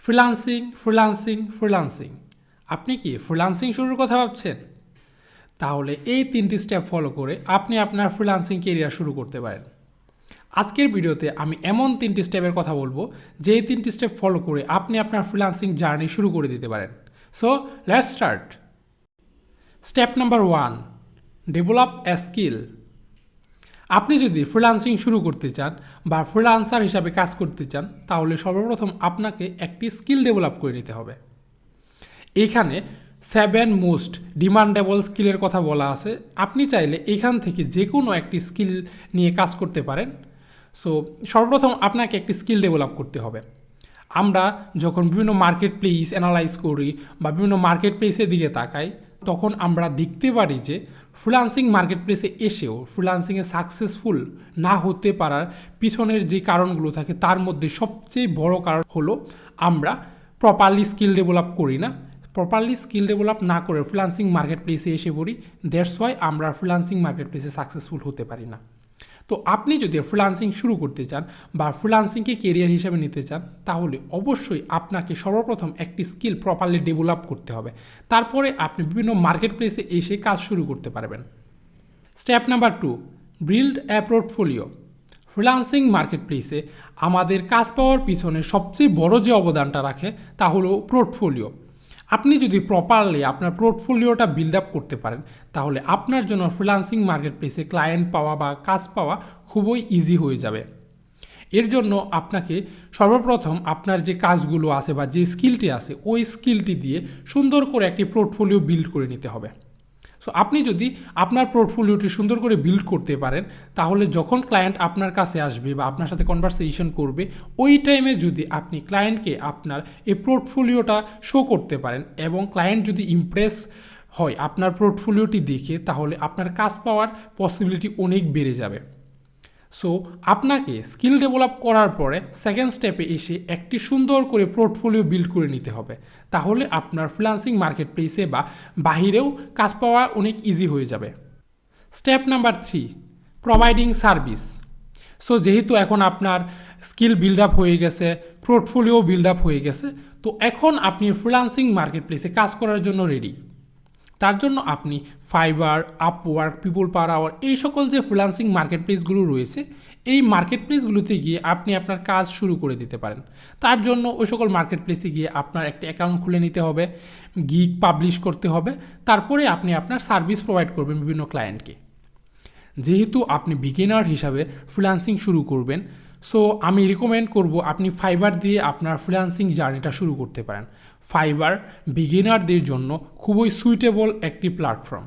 Freelancing আপনি কি freelancing শুরুর কথা ভাবছেন? তাহলে এই 3টি স্টেপ ফলো করে আপনি আপনার ফ্রিল্যান্সিং কেরিয়ার শুরু করতে পারেন। আজকের ভিডিওতে আমি এমন 3টি স্টেপের কথা বলবো যে এই 3টি স্টেপ ফলো করে আপনি আপনার ফ্রিল্যান্সিং জার্নি শুরু করে দিতে পারেন। So let's start. Step number 1, develop a skill. আপনি যদি ফ্রিল্যান্সিং শুরু করতে চান বা ফ্রিল্যান্সার হিসাবে কাজ করতে চান, তাহলে সর্বপ্রথম আপনাকে একটি স্কিল ডেভেলপ করে নিতে হবে। এখানে 7 মোস্ট ডিমান্ডেবল স্কিলের কথা বলা আছে। আপনি চাইলে এখান থেকে যে কোনো একটি স্কিল নিয়ে কাজ করতে পারেন। সো সর্বপ্রথম আপনাকে একটি স্কিল ডেভেলপ করতে হবে। আমরা যখন বিভিন্ন মার্কেট প্লেস অ্যানালাইজ করি বা বিভিন্ন মার্কেট প্লেসের দিকে তাকাই, তখন আমরা দেখতে পারি যে ফ্রিল্যান্সিং মার্কেট প্লেসে এসেও ফ্রিল্যান্সিংয়ে সাকসেসফুল না হতে পারার পিছনের যে কারণগুলো থাকে তার মধ্যে সবচেয়ে বড় কারণ হলো আমরা প্রপারলি স্কিল ডেভেলপ করি না। প্রপারলি স্কিল ডেভেলপ না করে ফ্রিল্যান্সিং মার্কেট প্লেসে এসে পড়ি, দ্যাটস ওয়াই আমরা ফ্রিল্যান্সিং মার্কেট প্লেসে সাকসেসফুল হতে পারি না। তো আপনি যদি ফ্রিল্যান্সিং শুরু করতে চান বা ফ্রিল্যান্সিংকে কেরিয়ার হিসেবে নিতে চান, তাহলে অবশ্যই আপনাকে সর্বপ্রথম একটি স্কিল প্রপারলি ডেভেলপ করতে হবে। তারপরে আপনি বিভিন্ন মার্কেট প্লেসে এসে কাজ শুরু করতে পারবেন। Step number 2, build a portfolio. Freelancing market প্লেসে আমাদের কাজ পাওয়ার পিছনে সবচেয়ে বড় যে অবদানটা রাখে তা হলো পোর্টফোলিও। আপনি যদি প্রপারলি আপনার পোর্টফোলিওটা বিল্ড আপ করতে পারেন, তাহলে আপনার জন্য ফ্রিল্যান্সিং মার্কেট প্লেসে ক্লায়েন্ট পাওয়া বা কাজ পাওয়া খুবই ইজি হয়ে যাবে। এর জন্য আপনাকে সর্বপ্রথম আপনার যে কাজগুলো আছে বা যে স্কিলটি আছে ওই স্কিলটি দিয়ে সুন্দর করে একটি পোর্টফোলিও বিল্ড করে নিতে হবে। সো আপনি যদি আপনার পোর্টফোলিওটি সুন্দর করে বিল্ড করতে পারেন, তাহলে যখন ক্লায়েন্ট আপনার কাছে আসবে বা আপনার সাথে কনভারসেশন করবে, ওই টাইমে যদি আপনি ক্লায়েন্টকে আপনার এই পোর্টফোলিওটা শো করতে পারেন এবং ক্লায়েন্ট যদি ইমপ্রেস হয় আপনার পোর্টফোলিওটি দেখে, তাহলে আপনার কাজ পাওয়ার পসিবিলিটি অনেক বেড়ে যাবে। সো আপনাকে স্কিল ডেভেলপ করার পরে সেকেন্ড স্টেপে এসে একটি সুন্দর করে পোর্টফোলিও বিল্ড করে নিতে হবে। তাহলে আপনার ফ্রিল্যান্সিং মার্কেট প্লেসে বা বাহিরেও কাজ পাওয়া অনেক ইজি হয়ে যাবে। Step number 3, providing service. So যেহেতু এখন আপনার স্কিল বিল্ড আপ হয়ে গেছে, পোর্টফোলিও বিল্ড আপ হয়ে গেছে, তো এখন আপনি ফ্রিল্যান্সিং মার্কেট প্লেসে কাজ করার জন্য রেডি। তার জন্য আপনি ফাইবার, আপওয়ার্ক, পিপল পাওয়ার আওয়ার এই সকল যে ফ্রিল্যান্সিং মার্কেট প্লেসগুলো রয়েছে, এই মার্কেট প্লেসগুলোতে গিয়ে আপনি আপনার কাজ শুরু করে দিতে পারেন। তার জন্য ওই সকল মার্কেট প্লেসে গিয়ে আপনার একটা অ্যাকাউন্ট খুলে নিতে হবে, গিগ পাবলিশ করতে হবে, তারপরে আপনি আপনার সার্ভিস প্রোভাইড করবেন বিভিন্ন ক্লায়েন্টকে। যেহেতু আপনি বিগিনার হিসাবে ফ্রিল্যান্সিং শুরু করবেন, সো আমি রিকমেন্ড করব আপনি ফাইবার দিয়ে আপনার ফ্রিল্যান্সিং জার্নিটা শুরু করতে পারেন। ফাইবার বিগিনারদের জন্য খুবই সুইটেবল একটি প্ল্যাটফর্ম।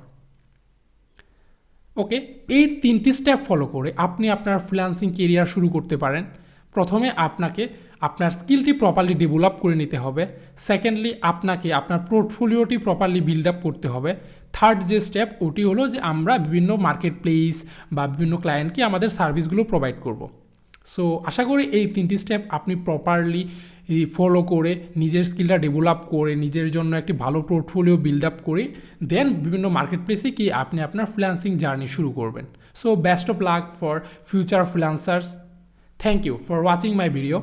ওকে, এই 3টি স্টেপ ফলো করে আপনি আপনার ফ্রিল্যান্সিং কেরিয়ার শুরু করতে পারেন। প্রথমে আপনাকে আপনার স্কিলটি প্রপারলি ডেভেলপ করে নিতে হবে। সেকেন্ডলি আপনাকে আপনার পোর্টফোলিওটি প্রপারলি বিল্ড আপ করতে হবে। থার্ড যে স্টেপ ওটি হলো যে আমরা বিভিন্ন মার্কেট প্লেস বা বিভিন্ন ক্লায়েন্টকে আমাদের সার্ভিসগুলো প্রোভাইড করব। সো আশা করি এই 3টি স্টেপ আপনি প্রপারলি ফলো করে নিজের স্কিলটা ডেভেলপ করে নিজের জন্য একটি ভালো পোর্টফোলিও বিল্ড আপ করে দেন বিভিন্ন মার্কেট প্লেসে কি আপনি আপনার ফ্রিল্যান্সিং জার্নি শুরু করবেন। So best of luck for future freelancers. Thank you for watching my video.